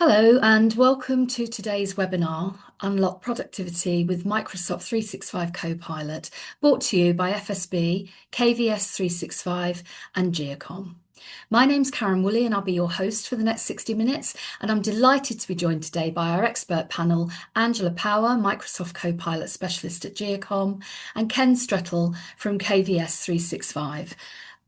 Hello and welcome to today's webinar, Unlock Productivity with Microsoft 365 Copilot, brought to you by FSB, KVS 365 and Geocom. My name's Karen Woolley and I'll be your host for the next 60 minutes, and I'm delighted to be joined today by our expert panel, Angela Power, Microsoft Copilot Specialist at Geocom, and Ken Strettle from KVS 365.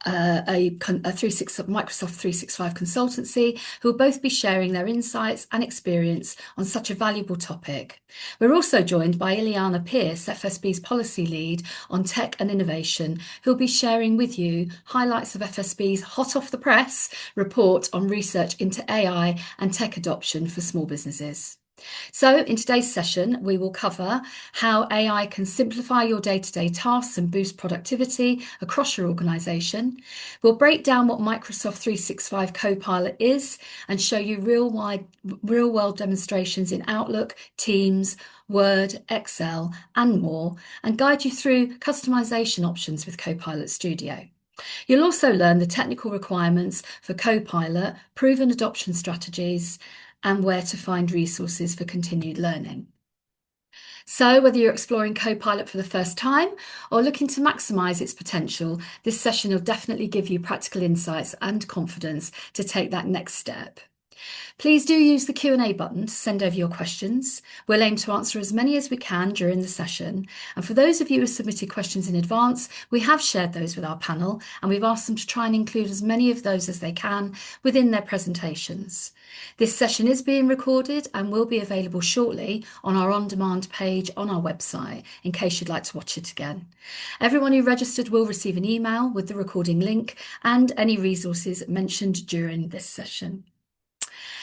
Microsoft 365 consultancy, who will both be sharing their insights and experience on such a valuable topic. We're also joined by Ileana Pearce, FSB's policy lead on tech and innovation, who will be sharing with you highlights of FSB's hot off the press report on research into AI and tech adoption for small businesses. So in today's session, we will cover how AI can simplify your day-to-day tasks and boost productivity across your organisation. We'll break down what Microsoft 365 Copilot is and show you real-world demonstrations in Outlook, Teams, Word, Excel, and more, and guide you through customization options with Copilot Studio. You'll also learn the technical requirements for Copilot, proven adoption strategies, and where to find resources for continued learning. So whether you're exploring Copilot for the first time or looking to maximise its potential, this session will definitely give you practical insights and confidence to take that next step. Please do use the Q&A button to send over your questions. We'll aim to answer as many as we can during the session. And for those of you who submitted questions in advance, we have shared those with our panel, and we've asked them to try and include as many of those as they can within their presentations. This session is being recorded and will be available shortly on our on-demand page on our website, in case you'd like to watch it again. Everyone who registered will receive an email with the recording link and any resources mentioned during this session.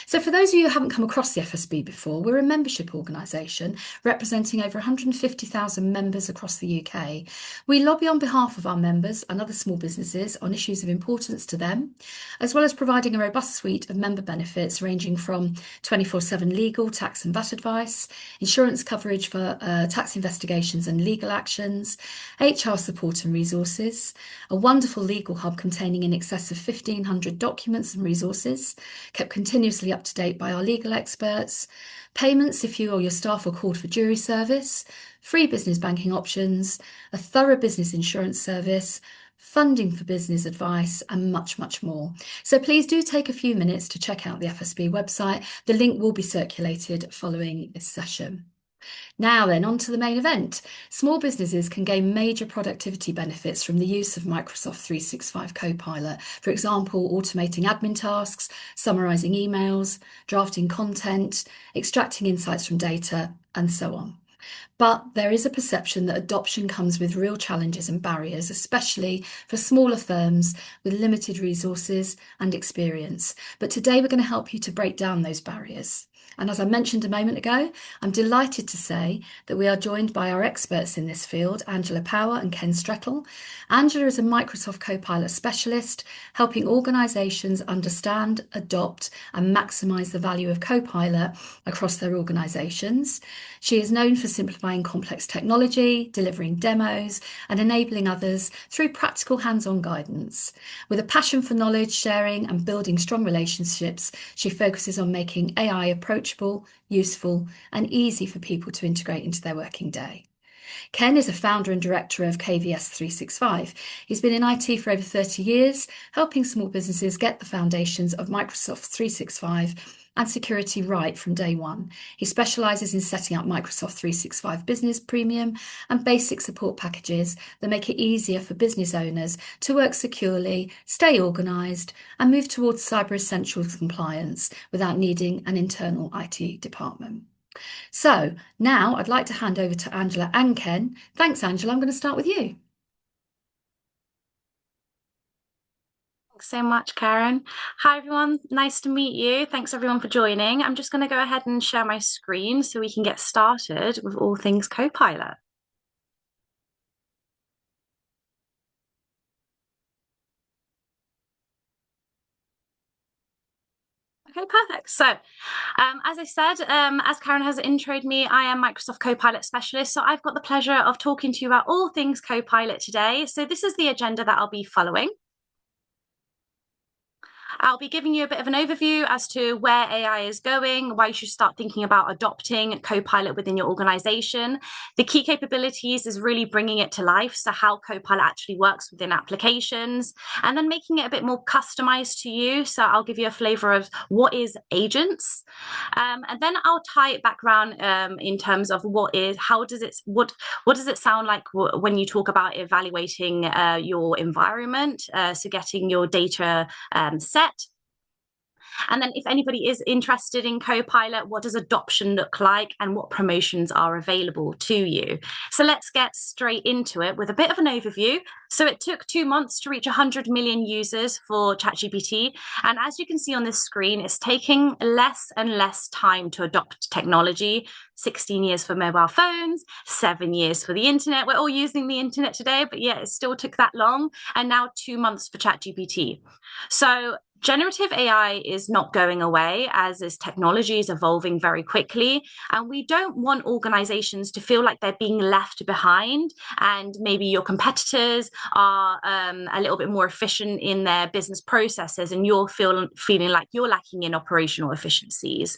So for those of you who haven't come across the FSB before, we're a membership organisation representing over 150,000 members across the UK. We lobby on behalf of our members and other small businesses on issues of importance to them, as well as providing a robust suite of member benefits ranging from 24/7 legal, tax and VAT advice, insurance coverage for tax investigations and legal actions, HR support and resources, a wonderful legal hub containing in excess of 1,500 documents and resources, kept continuously up to date by our legal experts, payments if you or your staff are called for jury service, free business banking options, a thorough business insurance service, funding for business advice, and much, much more. So please do take a few minutes to check out the FSB website. The link will be circulated following this session. Now then, on to the main event. Small businesses can gain major productivity benefits from the use of Microsoft 365 Copilot. For example, automating admin tasks, summarising emails, drafting content, extracting insights from data, and so on. But there is a perception that adoption comes with real challenges and barriers, especially for smaller firms with limited resources and experience. But today we're going to help you to break down those barriers. And as I mentioned a moment ago, I'm delighted to say that we are joined by our experts in this field, Angela Power and Ken Strettle. Angela is a Microsoft Copilot specialist, helping organisations understand, adopt and maximise the value of Copilot across their organisations. She is known for simplifying complex technology, delivering demos and enabling others through practical hands-on guidance. With a passion for knowledge sharing and building strong relationships, she focuses on making AI approachable, useful and easy for people to integrate into their working day. Ken is a founder and director of KVS 365. He's been in IT for over 30 years, helping small businesses get the foundations of Microsoft 365 and security right from day one. He specialises in setting up Microsoft 365 Business Premium and basic support packages that make it easier for business owners to work securely, stay organised and move towards Cyber Essentials compliance without needing an internal IT department. So now I'd like to hand over to Angela and Ken. Thanks, Angela. I'm going to start with you. Thanks so much, Karen. Hi, everyone. Nice to meet you. Thanks, everyone, for joining. I'm just going to go ahead and share my screen so we can get started with all things Copilot. Okay, perfect. So, as I said, as Karen has introed me, I am Microsoft Copilot Specialist. So I've got the pleasure of talking to you about all things Copilot today. So this is the agenda that I'll be following. I'll be giving you a bit of an overview as to where AI is going, why you should start thinking about adopting Copilot within your organization. The key capabilities is really bringing it to life, so how Copilot actually works within applications, and then making it a bit more customized to you. So I'll give you a flavor of what is agents, and then I'll tie it back around in terms of what does it sound like when you talk about evaluating your environment, so getting your data set. And then if anybody is interested in Copilot, what does adoption look like and what promotions are available to you? So let's get straight into it with a bit of an overview. So it took 2 months to reach 100 million users for ChatGPT. And as you can see on this screen, it's taking less and less time to adopt technology. 16 years for mobile phones, 7 years for the internet. We're all using the internet today, but yeah, it still took that long. And now 2 months for ChatGPT. So generative AI is not going away as this technology is evolving very quickly. And we don't want organizations to feel like they're being left behind and maybe your competitors are a little bit more efficient in their business processes and you're feeling like you're lacking in operational efficiencies.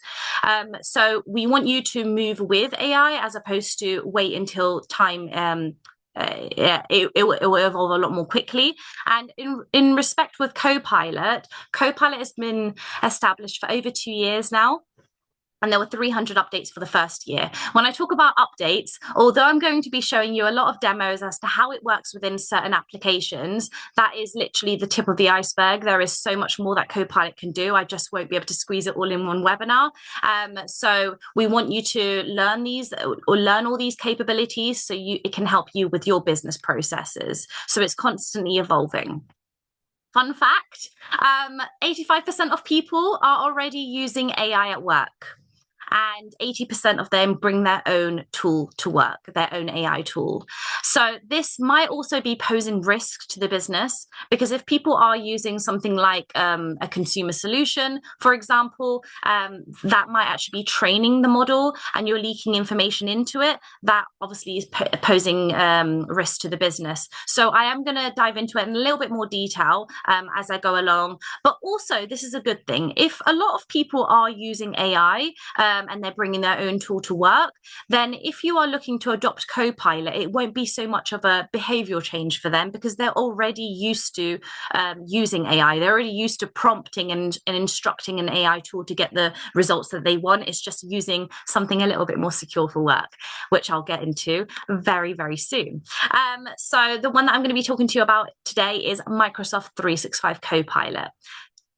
So we want you to move with AI as opposed to wait until time it will evolve a lot more quickly. And in respect with Copilot, Copilot has been established for over 2 years now. And there were 300 updates for the first year. When I talk about updates, although I'm going to be showing you a lot of demos as to how it works within certain applications, that is literally the tip of the iceberg. There is so much more that Copilot can do. I just won't be able to squeeze it all in one webinar. So we want you to learn these or learn all these capabilities so it can help you with your business processes. So it's constantly evolving. Fun fact, 85% of people are already using AI at work. And 80% of them bring their own tool to work, their own AI tool. So this might also be posing risk to the business because if people are using something like a consumer solution, for example, that might actually be training the model and you're leaking information into it, that obviously is posing risk to the business. So I am going to dive into it in a little bit more detail as I go along. But also, this is a good thing. If a lot of people are using AI, and they're bringing their own tool to work, then if you are looking to adopt Copilot, it won't be so much of a behavioral change for them because they're already used to using AI. They're already used to prompting and instructing an AI tool to get the results that they want. It's just using something a little bit more secure for work, which I'll get into very, very soon. So the one that I'm going to be talking to you about today is Microsoft 365 Copilot.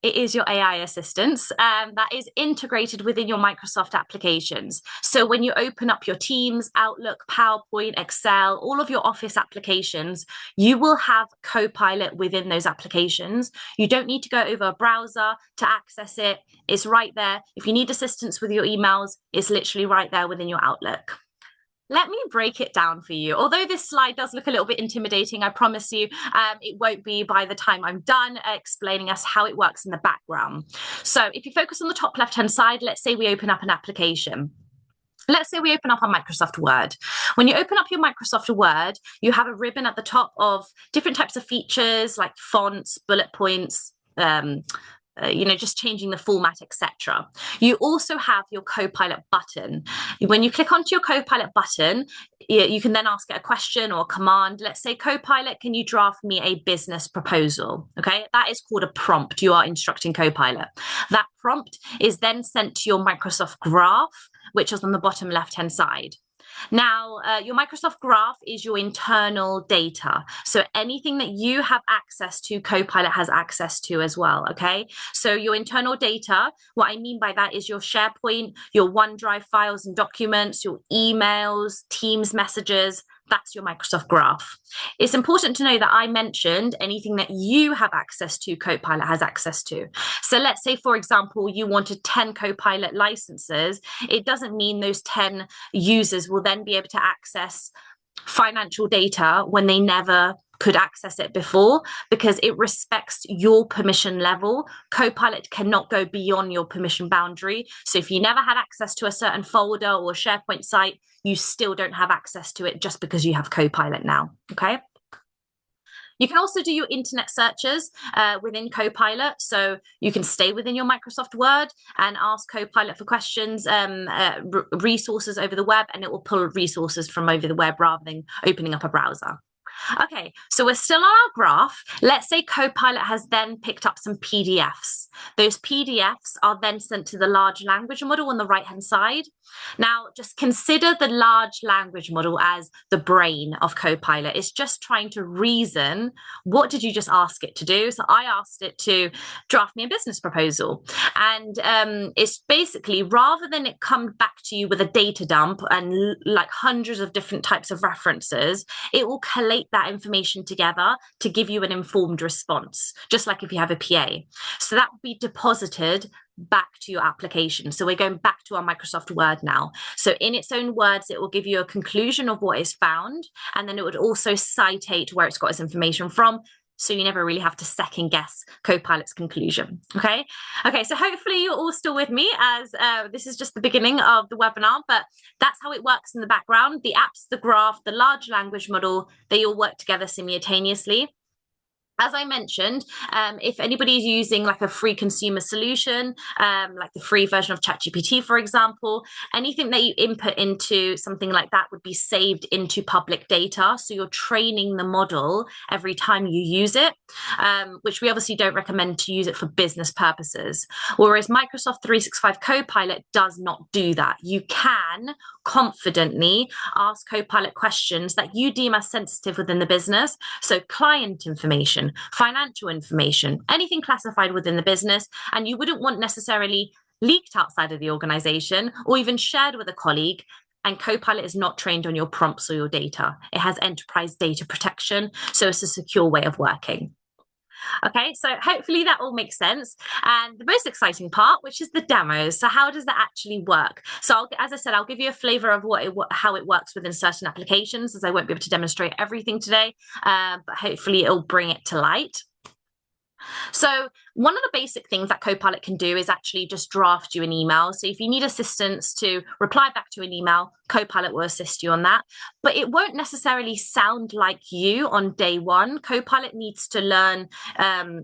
It is your AI assistant that is integrated within your Microsoft applications. So when you open up your Teams, Outlook, PowerPoint, Excel, all of your Office applications, you will have Copilot within those applications. You don't need to go over a browser to access it. It's right there. If you need assistance with your emails, it's literally right there within your Outlook. Let me break it down for you. Although this slide does look a little bit intimidating, I promise you it won't be by the time I'm done explaining us how it works in the background. So if you focus on the top left-hand side, let's say we open up an application. Let's say we open up our Microsoft Word. When you open up your Microsoft Word, you have a ribbon at the top of different types of features like fonts, bullet points, just changing the format, etc. You also have your Copilot button. When you click onto your Copilot button, you can then ask it a question or a command. Let's say, Copilot, can you draft me a business proposal? Okay, that is called a prompt. You are instructing Copilot. That prompt is then sent to your Microsoft Graph, which is on the bottom left-hand side. Now, your Microsoft Graph is your internal data. So anything that you have access to, Copilot has access to as well, okay? So your internal data, what I mean by that is your SharePoint, your OneDrive files and documents, your emails, Teams messages, that's your Microsoft Graph. It's important to know that I mentioned anything that you have access to, Copilot has access to. So let's say, for example, you wanted 10 Copilot licenses. It doesn't mean those 10 users will then be able to access financial data when they never could access it before, because it respects your permission level. Copilot cannot go beyond your permission boundary. So if you never had access to a certain folder or SharePoint site, you still don't have access to it just because you have Copilot now, okay? You can also do your internet searches within Copilot. So you can stay within your Microsoft Word and ask Copilot for questions, resources over the web, and it will pull resources from over the web rather than opening up a browser. Okay, so we're still on our graph. Let's say Copilot has then picked up some PDFs. Those PDFs are then sent to the large language model on the right-hand side. Now, just consider the large language model as the brain of Copilot. It's just trying to reason, what did you just ask it to do? So I asked it to draft me a business proposal. And it's basically, rather than it come back to you with a data dump and like hundreds of different types of references, it will collate that information together to give you an informed response, just like if you have a PA. So that will be deposited back to your application. So we're going back to our Microsoft Word now. So in its own words, it will give you a conclusion of what is found, and then it would also citate where it's got its information from. So you never really have to second guess Copilot's conclusion. Okay. So hopefully you're all still with me, as this is just the beginning of the webinar, but that's how it works in the background. The apps, the graph, the large language model, they all work together simultaneously. As I mentioned, if anybody's using like a free consumer solution, like the free version of ChatGPT, for example, anything that you input into something like that would be saved into public data. So you're training the model every time you use it, which we obviously don't recommend to use it for business purposes. Whereas Microsoft 365 Copilot does not do that. You can confidently ask Copilot questions that you deem as sensitive within the business. So client information, financial information, anything classified within the business, and you wouldn't want necessarily leaked outside of the organization or even shared with a colleague. And Copilot is not trained on your prompts or your data. It has enterprise data protection, so it's a secure way of working. Okay, so hopefully that all makes sense. And the most exciting part, which is the demos. So how does that actually work? So as I said, I'll give you a flavor of how it works within certain applications, as I won't be able to demonstrate everything today, but hopefully it'll bring it to light. So one of the basic things that Copilot can do is actually just draft you an email. So if you need assistance to reply back to an email, Copilot will assist you on that. But it won't necessarily sound like you on day one. Copilot needs to learn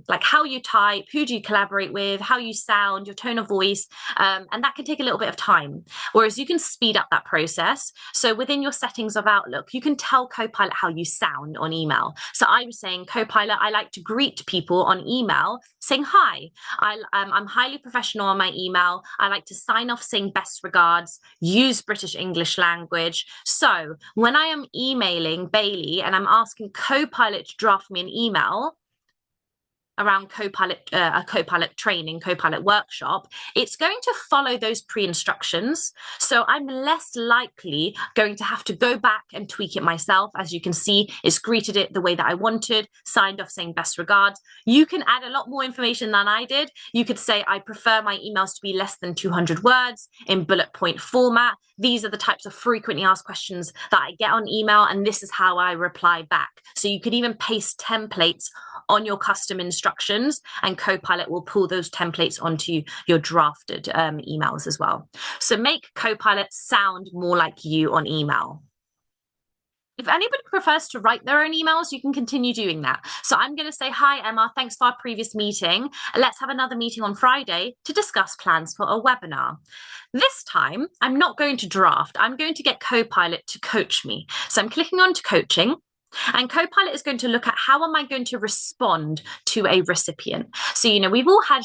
like how you type, who do you collaborate with, how you sound, your tone of voice, and that can take a little bit of time. Whereas you can speed up that process. So within your settings of Outlook, you can tell Copilot how you sound on email. So I'm saying, Copilot, I like to greet people on email saying hi. I'm highly professional on my email. I like to sign off saying best regards, use British English language. So when I am emailing Bailey and I'm asking Copilot to draft me an email around Copilot, a Copilot training, Copilot workshop, it's going to follow those pre-instructions. So I'm less likely going to have to go back and tweak it myself. As you can see, it's greeted it the way that I wanted, signed off saying best regards. You can add a lot more information than I did. You could say, I prefer my emails to be less than 200 words in bullet point format. These are the types of frequently asked questions that I get on email, and this is how I reply back. So you could even paste templates on your custom instructions, and Copilot will pull those templates onto your drafted emails as well. So make Copilot sound more like you on email. If anybody prefers to write their own emails, you can continue doing that. So I'm going to say, hi, Emma, thanks for our previous meeting. Let's have another meeting on Friday to discuss plans for a webinar. This time, I'm not going to draft. I'm going to get Copilot to coach me. So I'm clicking on to coaching. And Copilot is going to look at how am I going to respond to a recipient. So, we've all had,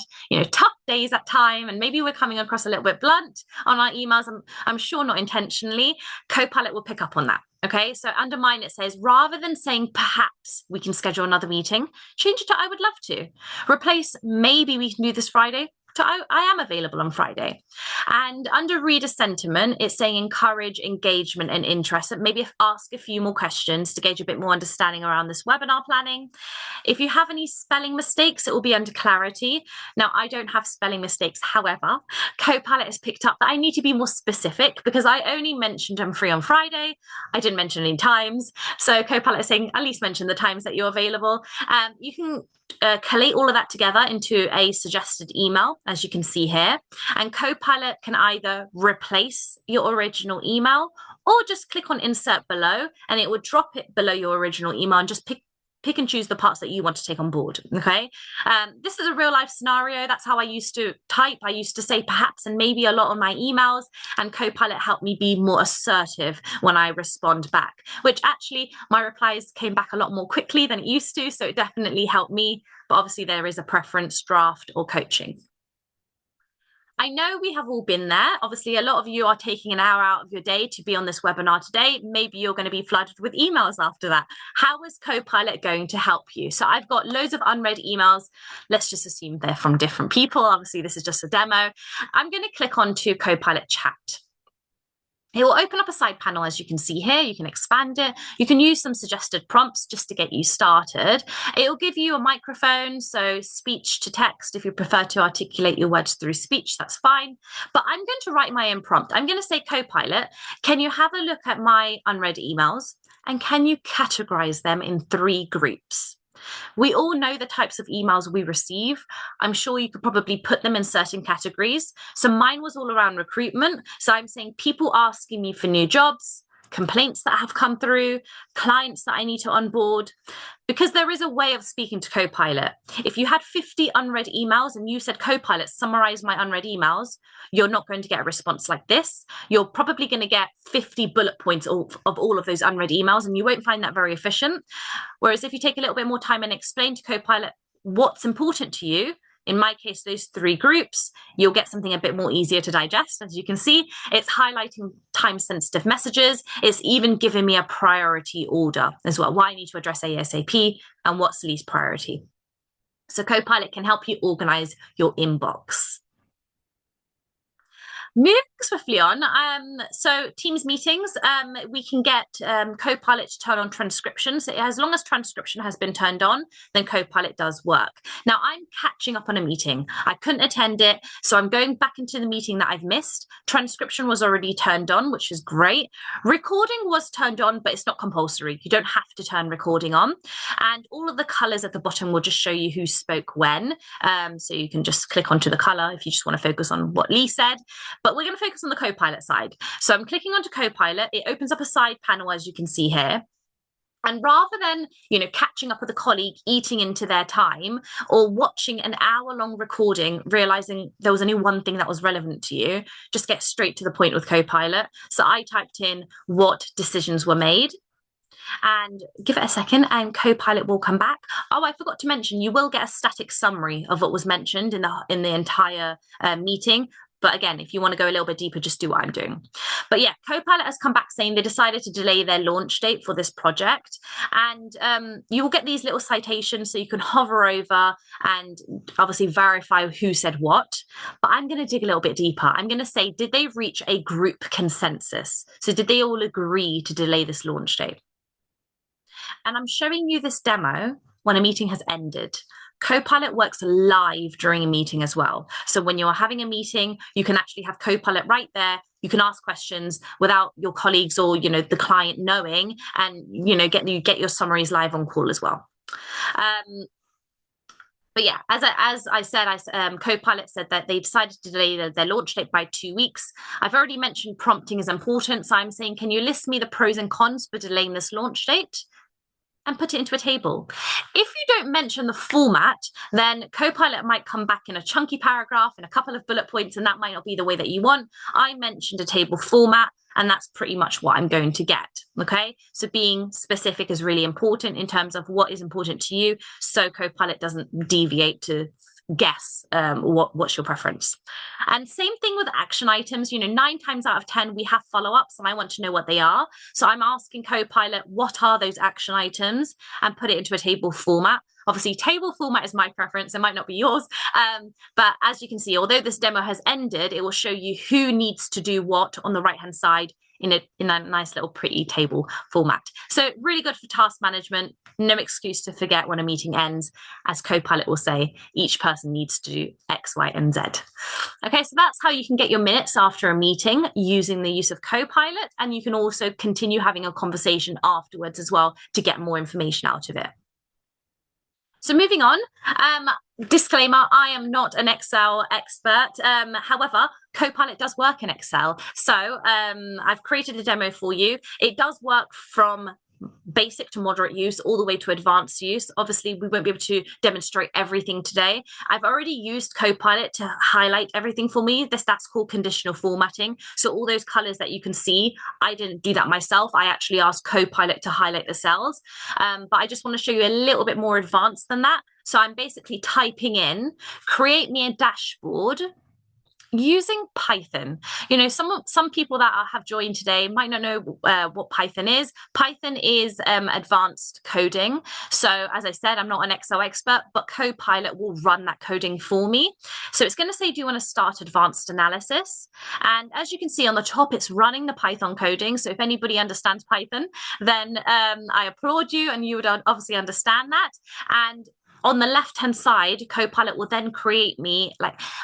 tough days at time, and maybe we're coming across a little bit blunt on our emails. I'm sure not intentionally. Copilot will pick up on that. Okay, so under mine, it says, rather than saying perhaps we can schedule another meeting, change it to I would love to. Replace maybe we can do this Friday to I am available on Friday. And under reader sentiment, it's saying encourage engagement and interest, and maybe ask a few more questions to gauge a bit more understanding around this webinar planning. If you have any spelling mistakes, it will be under clarity. Now, I don't have spelling mistakes. However, Copilot has picked up that I need to be more specific because I only mentioned I'm free on Friday. I didn't mention any times. So Copilot is saying, at least mention the times that you're available. You can collate all of that together into a suggested email, as you can see here. And Copilot can either replace your original email or just click on insert below, and it would drop it below your original email and just pick pick and choose the parts that you want to take on board. Okay. This is a real life scenario. That's how I used to type. I used to say perhaps and maybe a lot on my emails, and Copilot helped me be more assertive when I respond back, which actually my replies came back a lot more quickly than it used to. So it definitely helped me. But obviously there is a preference, draft or coaching. I know we have all been there. Obviously, a lot of you are taking an hour out of your day to be on this webinar today. Maybe you're going to be flooded with emails after that. How is Copilot going to help you? So I've got loads of unread emails. Let's just assume they're from different people. Obviously, this is just a demo. I'm going to click on to Copilot Chat. It will open up a side panel, as you can see here. You can expand it. You can use some suggested prompts just to get you started. It will give you a microphone, so speech to text. If you prefer to articulate your words through speech, that's fine. But I'm going to write my own prompt. I'm going to say, Copilot, can you have a look at my unread emails? And can you categorize them in 3 groups? We all know the types of emails we receive. I'm sure you could probably put them in certain categories. So mine was all around recruitment. So I'm saying people asking me for new jobs, complaints that have come through, clients that I need to onboard, because there is a way of speaking to Copilot. If you had 50 unread emails and you said, Copilot, summarize my unread emails, you're not going to get a response like this. You're probably going to get 50 bullet points of all of those unread emails, and you won't find that very efficient. Whereas if you take a little bit more time and explain to Copilot what's important to you, in my case, those 3 groups, you'll get something a bit more easier to digest. As you can see, it's highlighting time-sensitive messages. It's even giving me a priority order as well, what I need to address ASAP and what's least priority. So Copilot can help you organize your inbox. Moving swiftly on, so Teams meetings, we can get Copilot to turn on transcription. So as long as transcription has been turned on, then Copilot does work. Now I'm catching up on a meeting. I couldn't attend it, so I'm going back into the meeting that I've missed. Transcription was already turned on, which is great. Recording was turned on, but it's not compulsory. You don't have to turn recording on. And all of the colors at the bottom will just show you who spoke when. So you can just click onto the color if you just want to focus on what Lee said. But we're going to focus on the Copilot side. So I'm clicking onto Copilot. It opens up a side panel, as you can see here. And rather than, catching up with a colleague, eating into their time, or watching an hour-long recording, realizing there was only one thing that was relevant to you, just get straight to the point with Copilot. So I typed in what decisions were made. And give it a second and Copilot will come back. Oh, I forgot to mention, you will get a static summary of what was mentioned in the entire meeting. But again, if you want to go a little bit deeper, just do what I'm doing. But yeah, Copilot has come back saying they decided to delay their launch date for this project. And you will get these little citations so you can hover over and obviously verify who said what. But I'm going to dig a little bit deeper. I'm going to say, did they reach a group consensus? So did they all agree to delay this launch date? And I'm showing you this demo when a meeting has ended. Copilot works live during a meeting as well. So when you're having a meeting, you can actually have Copilot right there. You can ask questions without your colleagues or, the client knowing, and, get your summaries live on call as well. But yeah, as I said, Copilot said that they decided to delay their launch date by 2 weeks. I've already mentioned prompting is important. So I'm saying, can you list me the pros and cons for delaying this launch date? And put it into a table. If you don't mention the format, then Copilot might come back in a chunky paragraph and a couple of bullet points, and that might not be the way that you want. I mentioned a table format, and that's pretty much what I'm going to get. Okay, so being specific is really important in terms of what is important to you, so Copilot doesn't deviate to guess what's your preference. And same thing with action items. 9 times out of 10 we have follow-ups, and I want to know what they are. So I'm asking Copilot, what are those action items, and put it into a table format. Obviously, table format is my preference. It might not be yours. But as you can see, although this demo has ended, it will show you who needs to do what on the right-hand side in a nice little pretty table format. So really good for task management. No excuse to forget when a meeting ends. As Copilot will say, each person needs to do X, Y, and Z. Okay, so that's how you can get your minutes after a meeting using the use of Copilot. And you can also continue having a conversation afterwards as well to get more information out of it. So moving on, disclaimer, I am not an Excel expert. However, Copilot does work in Excel. So I've created a demo for you. It does work from basic to moderate use all the way to advanced use. Obviously, we won't be able to demonstrate everything today. I've already used Copilot to highlight everything for me. That's called conditional formatting. So all those colors that you can see, I didn't do that myself. I actually asked Copilot to highlight the cells. But I just want to show you a little bit more advanced than that. So I'm basically typing in, create me a dashboard using Python. Some people that have joined today might not know what Python is. Python is advanced coding. So as I said, I'm not an Excel expert, but Copilot will run that coding for me. So it's going to say, do you want to start advanced analysis? And as you can see on the top, it's running the Python coding. So if anybody understands Python, then I applaud you, and you would obviously understand that. And on the left-hand side, Copilot will then create me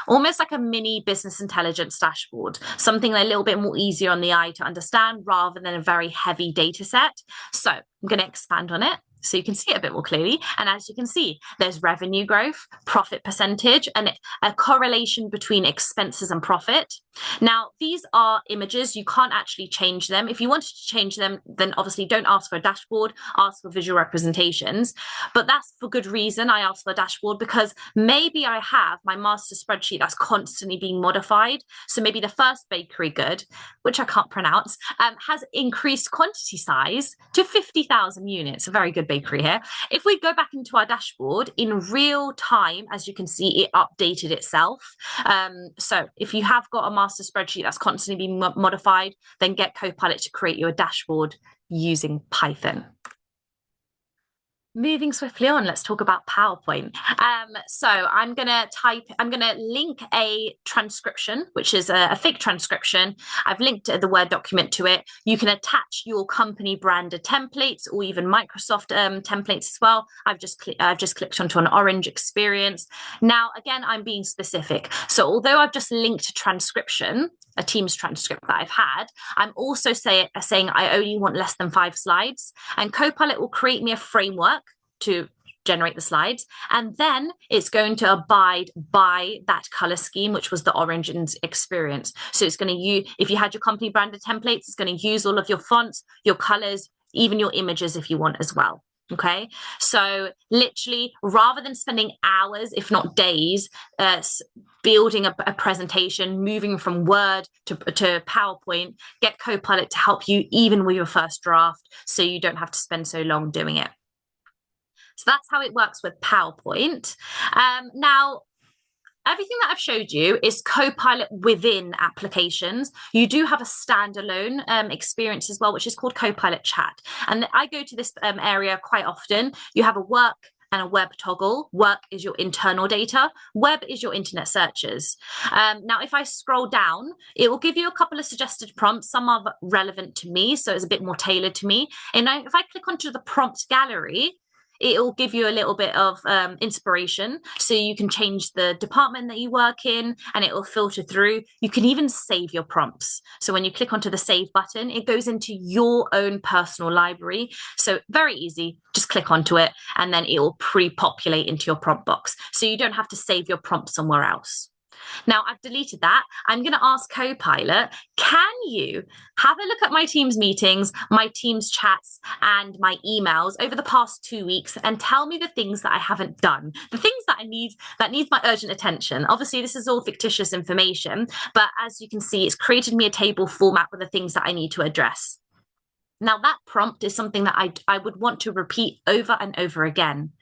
almost like a mini business intelligence dashboard, something a little bit more easier on the eye to understand rather than a very heavy data set. So I'm going to expand on it so you can see it a bit more clearly. And as you can see, there's revenue growth, profit percentage, and a correlation between expenses and profit. Now, these are images. You can't actually change them. If you wanted to change them, then obviously don't ask for a dashboard, ask for visual representations. But that's for good reason. I asked for a dashboard because maybe I have my master spreadsheet that's constantly being modified. So maybe the first bakery good, which I can't pronounce, has increased quantity size to 50,000 units. A very good bakery here. If we go back into our dashboard in real time, as you can see, it updated itself. So if you have got a master spreadsheet that's constantly being modified, then get Copilot to create you a dashboard using Python. Moving swiftly on, let's talk about PowerPoint. So I'm going to link a transcription, which is a fake transcription. I've linked the Word document to it. You can attach your company branded templates or even Microsoft templates as well. I've just clicked onto an orange experience. Now, again, I'm being specific. So although I've just linked a transcription, a Teams transcript that I've had, I'm also saying I only want less than 5 slides, and Copilot will create me a framework to generate the slides, and then it's going to abide by that color scheme, which was the orange experience. So it's going to use, if you had your company branded templates, it's going to use all of your fonts, your colors, even your images if you want as well. Okay, so literally, rather than spending hours, if not days, building a presentation, moving from Word to PowerPoint, get Copilot to help you even with your first draft, so you don't have to spend so long doing it. So that's how it works with PowerPoint. Now, everything that I've showed you is Copilot within applications. You do have a standalone experience as well, which is called Copilot Chat. And I go to this area quite often. You have a work and a web toggle. Work is your internal data. Web is your internet searches. Now, if I scroll down, it will give you a couple of suggested prompts. Some are relevant to me, so it's a bit more tailored to me. And if I click onto the prompt gallery, it will give you a little bit of inspiration. So you can change the department that you work in and it will filter through. You can even save your prompts. So when you click onto the save button, it goes into your own personal library. So very easy, just click onto it and then it will pre-populate into your prompt box. So you don't have to save your prompt somewhere else. Now, I've deleted that. I'm going to ask Copilot, can you have a look at my Teams meetings, my Teams chats, and my emails over the past 2 weeks and tell me the things that I haven't done, the things that that needs my urgent attention. Obviously, this is all fictitious information, but as you can see, it's created me a table format with the things that I need to address. Now, that prompt is something that I would want to repeat over and over again.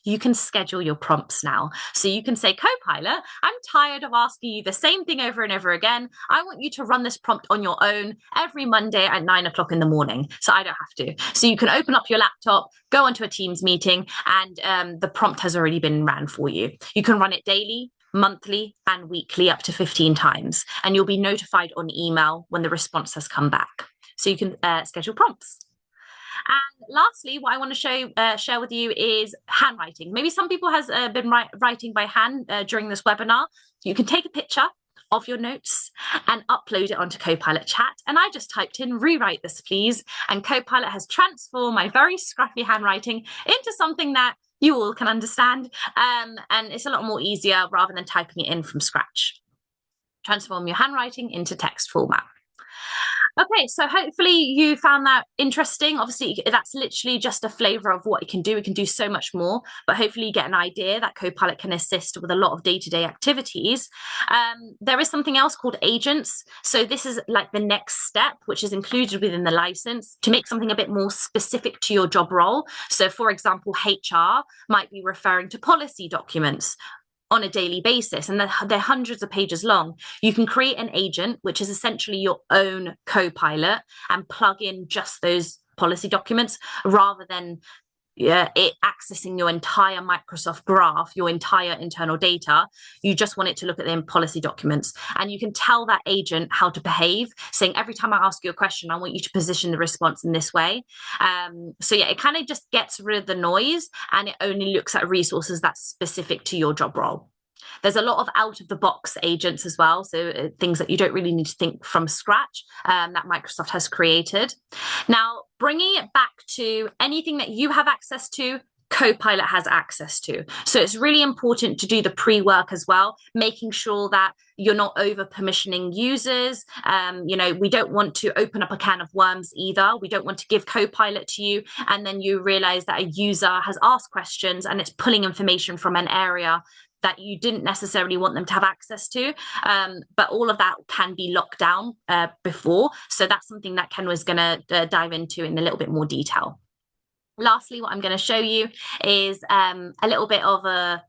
You can schedule your prompts now. So you can say, Copilot, I'm tired of asking you the same thing over and over again. I want you to run this prompt on your own every Monday at 9 o'clock in the morning. So I don't have to. So you can open up your laptop, go onto a Teams meeting, and the prompt has already been ran for you. You can run it daily, monthly, and weekly up to 15 times. And you'll be notified on email when the response has come back. So you can schedule prompts. And lastly, what I want to share with you is handwriting. Maybe some people has been writing by hand during this webinar. You can take a picture of your notes and upload it onto Copilot Chat. And I just typed in, rewrite this, please. And Copilot has transformed my very scrappy handwriting into something that you all can understand. And it's a lot more easier rather than typing it in from scratch. Transform your handwriting into text format. Okay, so hopefully you found that interesting. Obviously, that's literally just a flavor of what it can do. It can do so much more, but hopefully you get an idea that Copilot can assist with a lot of day-to-day activities. There is something else called agents. So this is like the next step, which is included within the license to make something a bit more specific to your job role. So for example, HR might be referring to policy documents on a daily basis, and they're hundreds of pages long. You can create an agent, which is essentially your own co-pilot, and plug in just those policy documents rather than it accessing your entire Microsoft graph, your entire internal data. You just want it to look at the policy documents. And you can tell that agent how to behave, saying, every time I ask you a question, I want you to position the response in this way. So yeah, it kind of just gets rid of the noise, and it only looks at resources that's specific to your job role. There's a lot of out of the box agents as well. So things that you don't really need to think from scratch, that Microsoft has created. Now, bringing it back to anything that you have access to, Copilot has access to. So it's really important to do the pre-work as well, making sure that you're not over permissioning users. We don't want to open up a can of worms either. We don't want to give Copilot to you and then you realize that a user has asked questions and it's pulling information from an area that you didn't necessarily want them to have access to. But all of that can be locked down before. So that's something that Ken was going to dive into in a little bit more detail. Lastly, what I'm going to show you is a little bit of a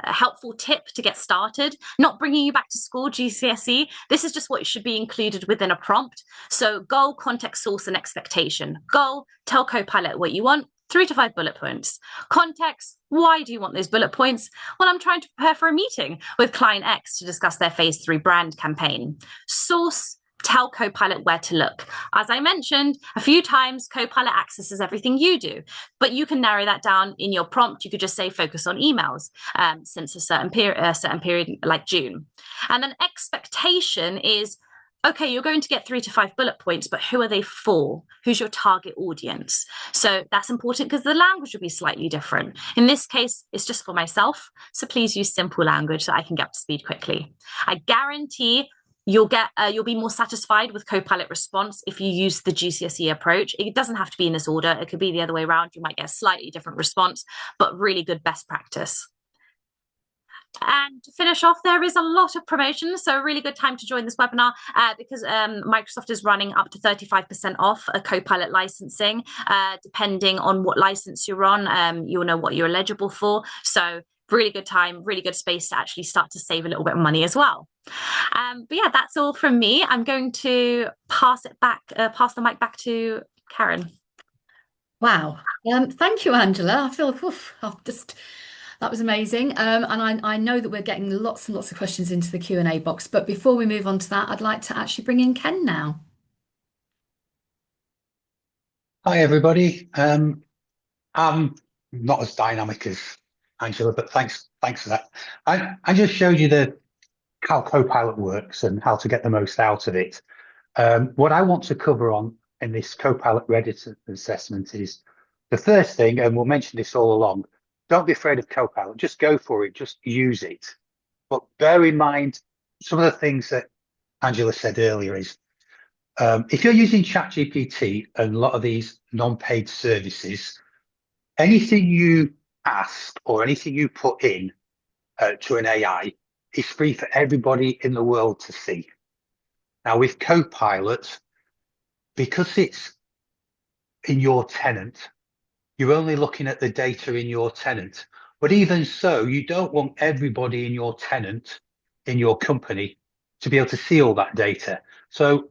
helpful tip to get started. Not bringing you back to school, GCSE. This is just what should be included within a prompt. So goal, context, source, and expectation. Goal, tell Copilot what you want. 3 to 5 bullet points. Context, why do you want those bullet points? Well, I'm trying to prepare for a meeting with client X to discuss their phase 3 brand campaign. Source, tell Copilot where to look. As I mentioned a few times, Copilot accesses everything you do, but you can narrow that down in your prompt. You could just say focus on emails since a certain period like June. And then expectation is, okay, you're going to get 3 to 5 bullet points, but who are they for? Who's your target audience? So that's important because the language will be slightly different. In this case, it's just for myself. So please use simple language so I can get up to speed quickly. I guarantee you'll be more satisfied with Copilot response if you use the GCSE approach. It doesn't have to be in this order. It could be the other way around. You might get a slightly different response, but really good best practice. And to finish off, there is a lot of promotions, so a really good time to join this webinar because Microsoft is running up to 35% off a Copilot licensing. Depending on what license you're on, you'll know what you're eligible for. So really good time, really good space to actually start to save a little bit of money as well. But yeah, that's all from me. I'm going to pass the mic back to Karen. Wow. Thank you, Angela. I feel that was amazing. And I know that we're getting lots and lots of questions into the Q&A box. But before we move on to that, I'd like to actually bring in Ken now. Hi, everybody. I'm not as dynamic as Angela, but thanks for that. I just showed you how Copilot works and how to get the most out of it. What I want to cover on in this Copilot Readiness assessment is the first thing, and we'll mention this all along, don't be afraid of Copilot, just go for it, just use it. But bear in mind, some of the things that Angela said earlier is, if you're using ChatGPT and a lot of these non-paid services, anything you ask or anything you put in to an AI is free for everybody in the world to see. Now with Copilot, because it's in your tenant, you're only looking at the data in your tenant. But even so, you don't want everybody in your tenant, in your company, to be able to see all that data. So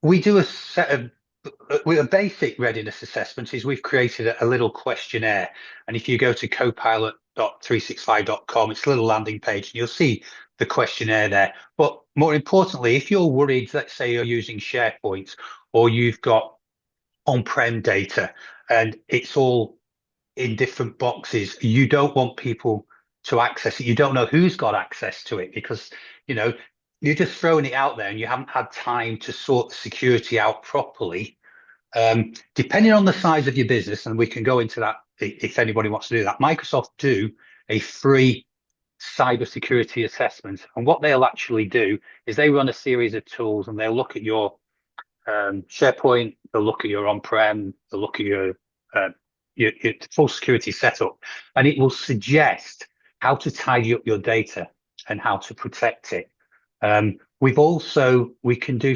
we do a set of, with a basic readiness assessment is we've created a little questionnaire. And if you go to copilot.365.com, it's a little landing page and you'll see the questionnaire there. But more importantly, if you're worried, let's say you're using SharePoint or you've got on-prem data and it's all in different boxes, you don't want people to access it. You don't know who's got access to it because, you're just throwing it out there and you haven't had time to sort the security out properly. Depending on the size of your business, and we can go into that if anybody wants to do that, Microsoft do a free cybersecurity assessment. And what they'll actually do is they run a series of tools and they'll look at your SharePoint, they'll look at your on-prem, they'll look at your full security setup, and it will suggest how to tidy up your data and how to protect it. We can do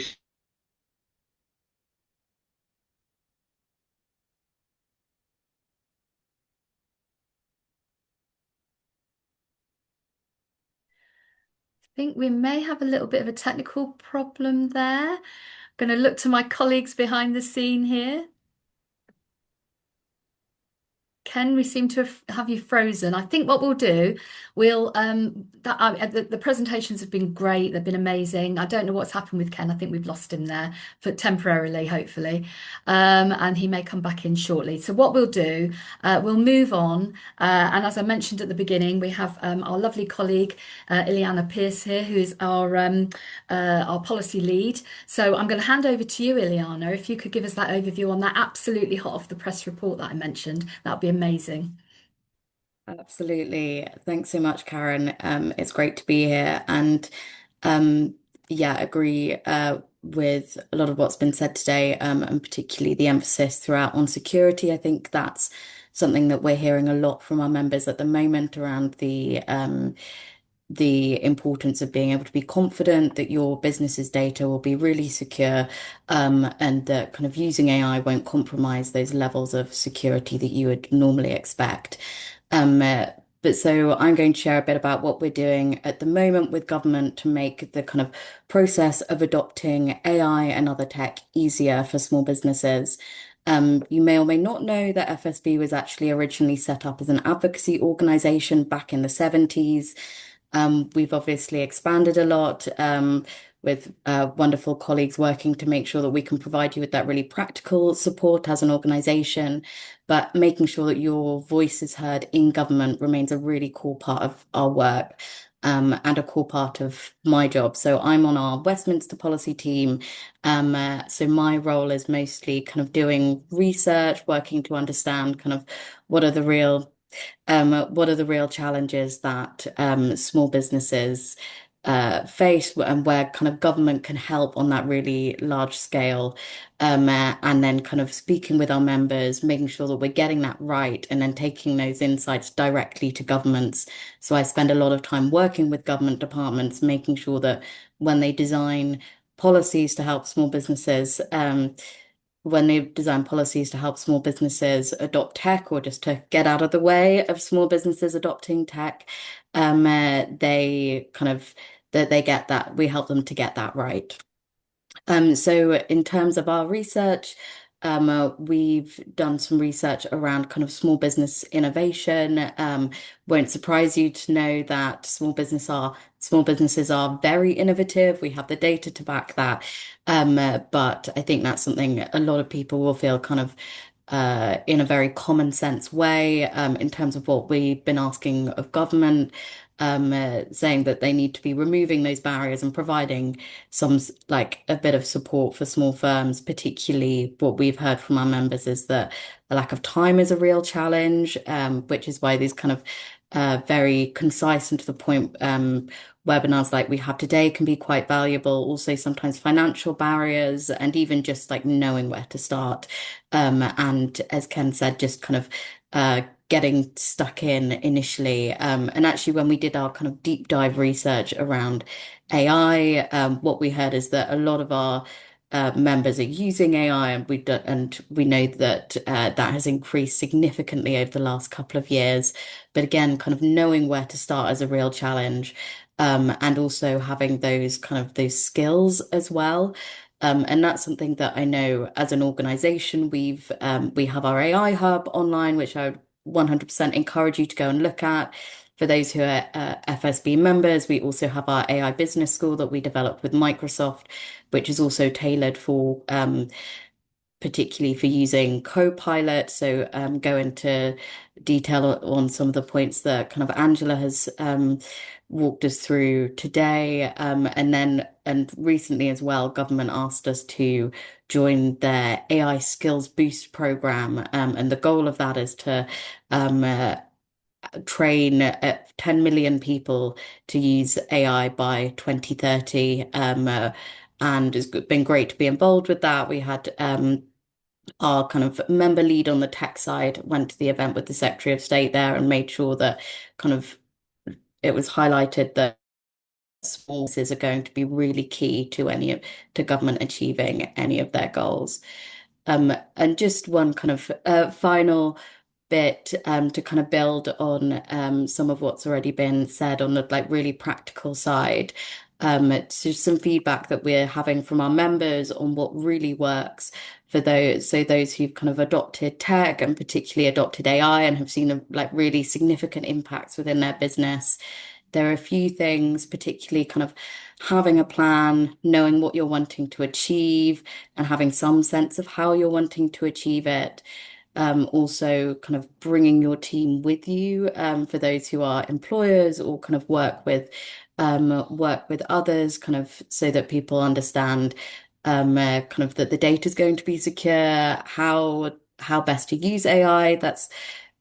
I think we may have a little bit of a technical problem there. I'm going to look to my colleagues behind the scene here. Ken, we seem to have you frozen. I think what we'll do, the presentations have been great. They've been amazing. I don't know what's happened with Ken. I think we've lost him there for temporarily, hopefully, and he may come back in shortly. So what we'll do, we'll move on. And as I mentioned at the beginning, we have our lovely colleague Ileana Pierce here, who is our policy lead. So I'm going to hand over to you, Ileana. If you could give us that overview on that absolutely hot off the press report that I mentioned, that'd be amazing. Absolutely. Thanks so much, Karen. It's great to be here. And yeah, agree with a lot of what's been said today, and particularly the emphasis throughout on security. I think that's something that we're hearing a lot from our members at the moment around the importance of being able to be confident that your business's data will be really secure, and that kind of using AI won't compromise those levels of security that you would normally expect. But so I'm going to share a bit about what we're doing at the moment with government to make the kind of process of adopting AI and other tech easier for small businesses. You may or may not know that FSB was actually originally set up as an advocacy organization back in the 70s. We've obviously expanded a lot, with wonderful colleagues working to make sure that we can provide you with that really practical support as an organization, but making sure that your voice is heard in government remains a really core part of our work. And a core part of my job. So I'm on our Westminster policy team. So my role is mostly kind of doing research, working to understand kind of what are the real challenges that small businesses face, and where kind of government can help on that really large scale, and then kind of speaking with our members, making sure that we're getting that right, and then taking those insights directly to governments. So I spend a lot of time working with government departments, making sure that when they design policies to help small businesses, when they design policies to help small businesses adopt tech, or just to get out of the way of small businesses adopting tech, they kind of that they get that we help them to get that right. So in terms of our research, we've done some research around kind of small business innovation. Won't surprise you to know that small businesses are very innovative. We have the data to back that. But I think that's something a lot of people will feel kind of in a very common sense way, in terms of what we've been asking of government, saying that they need to be removing those barriers and providing like a bit of support for small firms. Particularly what we've heard from our members is that the lack of time is a real challenge, which is why these kind of very concise and to the point webinars like we have today can be quite valuable. Also, sometimes financial barriers and even just like knowing where to start. And as Ken said, just kind of getting stuck in initially. And actually, when we did our kind of deep dive research around AI, what we heard is that a lot of our members are using AI, and we know that that has increased significantly over the last couple of years. But again, kind of knowing where to start is a real challenge, and also having those skills as well. And that's something that I know as an organization, we have our AI hub online, which I would 100% encourage you to go and look at. For those who are FSB members, we also have our AI business school that we developed with Microsoft, which is also tailored for particularly for using Copilot. So go into detail on some of the points that kind of Angela has walked us through today. And recently as well, government asked us to join their AI Skills Boost program. And the goal of that is to train 10 million people to use AI by 2030. And it's been great to be involved with that. We had our kind of member lead on the tech side went to the event with the Secretary of State there and made sure that kind of it was highlighted that small businesses are going to be really key to to government achieving any of their goals. And just one kind of final bit to kind of build on some of what's already been said on the like really practical side. So some feedback that we're having from our members on what really works for those, so those who've kind of adopted tech and particularly adopted AI and have seen like really significant impacts within their business. There are a few things, particularly kind of having a plan, knowing what you're wanting to achieve, and having some sense of how you're wanting to achieve it. Also, kind of bringing your team with you for those who are employers or kind of work with others, kind of so that people understand kind of that the data is going to be secure, how best to use AI. That's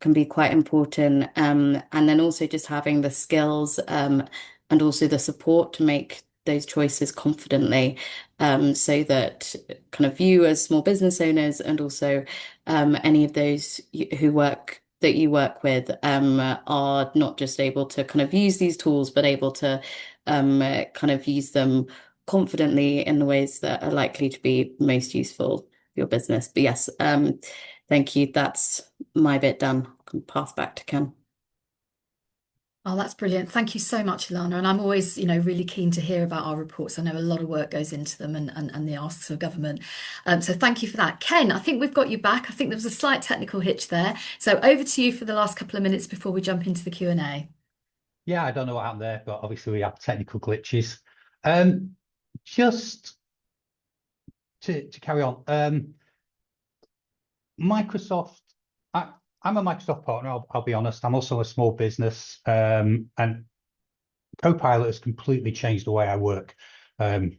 can be quite important. And then also just having the skills and also the support to make those choices confidently, so that kind of you as small business owners and also any of those who work that you work with are not just able to kind of use these tools, but able to kind of use them confidently in the ways that are likely to be most useful for your business. But yes, thank you. That's my bit done. I can pass back to Ken. Oh, that's brilliant. Thank you so much, Ilana. And I'm always, really keen to hear about our reports. I know a lot of work goes into them and the asks of government. So thank you for that. Ken, I think we've got you back. I think there was a slight technical hitch there. So over to you for the last couple of minutes before we jump into the Q&A. Yeah, I don't know what happened there, but obviously we have technical glitches. Just to carry on, Microsoft, I'm a Microsoft partner, I'll be honest. I'm also a small business, and Copilot has completely changed the way I work. I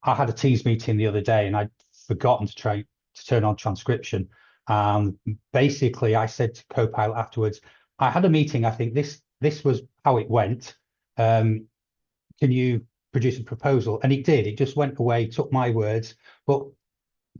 had a Teams meeting the other day and I'd forgotten to turn on transcription. Basically, I said to Copilot afterwards, I had a meeting, I think this was how it went. Can you produce a proposal? And it did. It just went away, took my words. But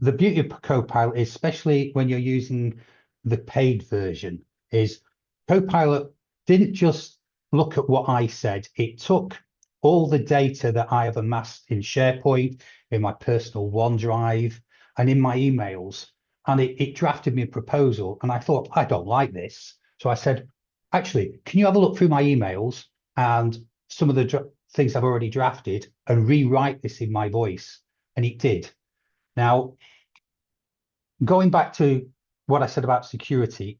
the beauty of Copilot is, especially when you're using the paid version, is Copilot didn't just look at what I said. It took all the data that I have amassed in SharePoint, in my personal OneDrive, and in my emails, and it drafted me a proposal. And I thought, I don't like this. So I said, actually, can you have a look through my emails and some of the things I've already drafted and rewrite this in my voice? And it did. Now, going back to what I said about security,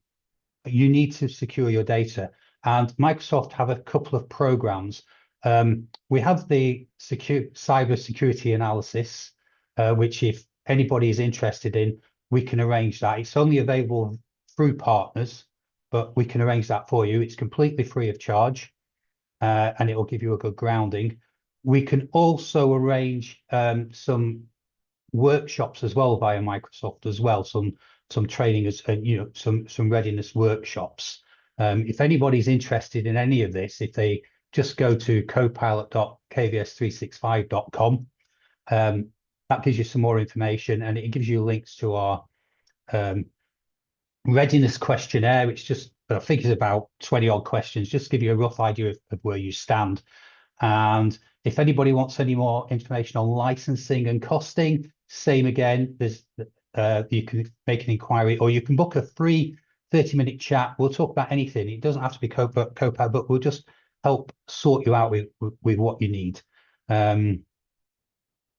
you need to secure your data. And Microsoft have a couple of programs. We have the cyber security analysis, which if anybody is interested in, we can arrange that. It's only available through partners, but we can arrange that for you. It's completely free of charge, and it will give you a good grounding. We can also arrange some workshops as well via Microsoft as well, some training as some readiness workshops. If anybody's interested in any of this, if they just go to copilot.kvs365.com, that gives you some more information, and it gives you links to our readiness questionnaire, which just I think is about 20 odd questions, just to give you a rough idea of where you stand. And if anybody wants any more information on licensing and costing, same again, there's you can make an inquiry or you can book a free 30-minute chat. We'll talk about anything. It doesn't have to be Copilot, but we'll just help sort you out with what you need.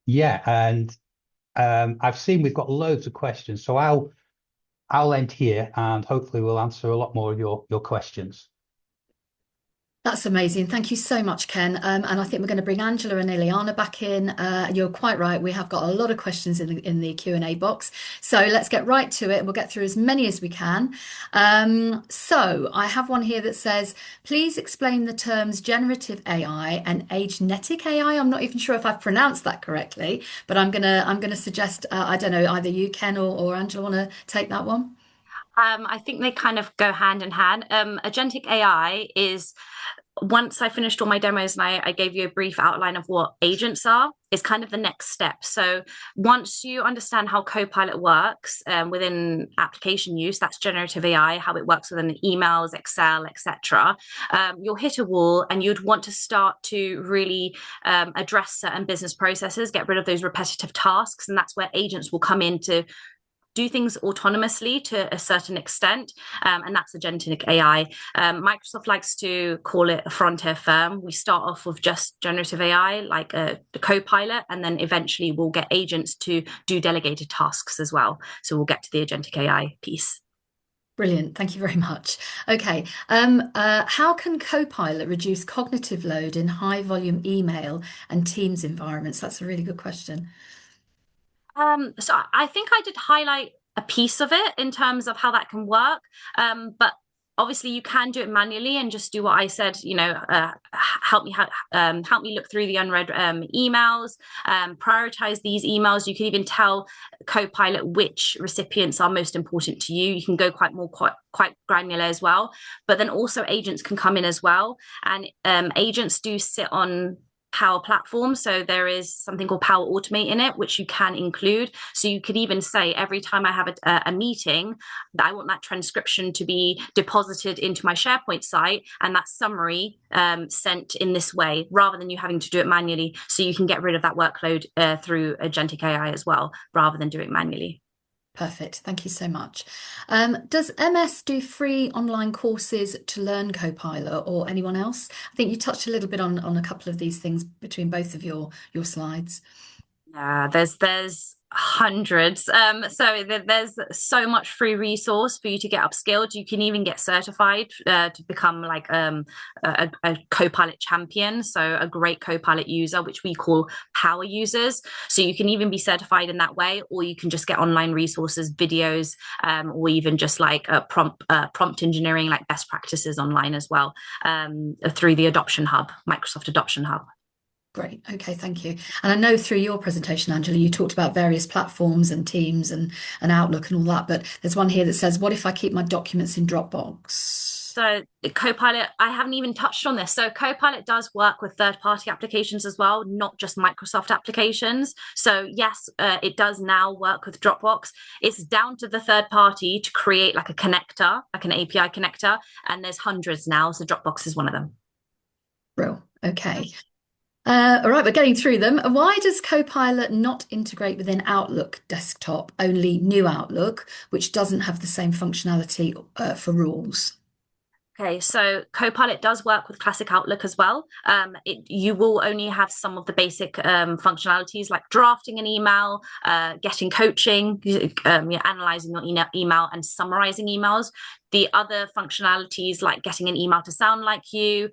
Yeah, and I've seen we've got loads of questions, so I'll end here and hopefully we'll answer a lot more of your questions. That's amazing. Thank you so much, Ken. And I think we're going to bring Angela and Ileana back in. You're quite right. We have got a lot of questions in the Q&A box. So let's get right to it. We'll get through as many as we can. So I have one here that says, please explain the terms generative AI and agenetic AI. I'm not even sure if I've pronounced that correctly, but I'm gonna suggest, I don't know, either you, Ken or Angela want to take that one? I think they kind of go hand in hand. Agentic AI is, once I finished all my demos and I gave you a brief outline of what agents are, is kind of the next step. So once you understand how Copilot works within application use, that's generative AI, how it works within emails, Excel, etc., you'll hit a wall and you'd want to start to really address certain business processes, get rid of those repetitive tasks. And that's where agents will come in to do things autonomously to a certain extent, and that's agentic AI. Microsoft likes to call it a frontier firm. We start off with just generative AI, like a Copilot, and then eventually we'll get agents to do delegated tasks as well. So we'll get to the agentic AI piece. Brilliant. Thank you very much. Okay. How can Copilot reduce cognitive load in high volume email and Teams environments? That's a really good question. So I think I did highlight a piece of it in terms of how that can work. But obviously you can do it manually and just do what I said, help me look through the unread emails, prioritize these emails. You can even tell Copilot which recipients are most important to you. You can go quite granular as well. But then also agents can come in as well. And agents do sit on Power Platform. So there is something called Power Automate in it, which you can include. So you could even say every time I have a meeting, that I want that transcription to be deposited into my SharePoint site and that summary sent in this way, rather than you having to do it manually. So you can get rid of that workload through agentic AI as well, rather than do it manually. Perfect. Thank you so much. Does MS do free online courses to learn Copilot or anyone else? I think you touched a little bit on a couple of these things between both of your slides. Yeah, there's hundreds. So there's so much free resource for you to get upskilled. You can even get certified to become like a Copilot champion, so a great Copilot user, which we call power users. So you can even be certified in that way, or you can just get online resources, videos, or even just like prompt engineering, like best practices online as well, through the Adoption Hub, Microsoft Adoption Hub. Great. Okay, thank you. And I know through your presentation, Angela, you talked about various platforms and Teams and Outlook and all that, but there's one here that says, what if I keep my documents in Dropbox? So Copilot, I haven't even touched on this. So Copilot does work with third-party applications as well, not just Microsoft applications. So yes, it does now work with Dropbox. It's down to the third party to create like a connector, like an API connector, and there's hundreds now. So Dropbox is one of them. Real. Okay. All right, we're getting through them. Why does Copilot not integrate within Outlook desktop, only New Outlook, which doesn't have the same functionality for rules? Okay, so Copilot does work with Classic Outlook as well. You will only have some of the basic functionalities like drafting an email, getting coaching, analyzing your email and summarizing emails. The other functionalities like getting an email to sound like you,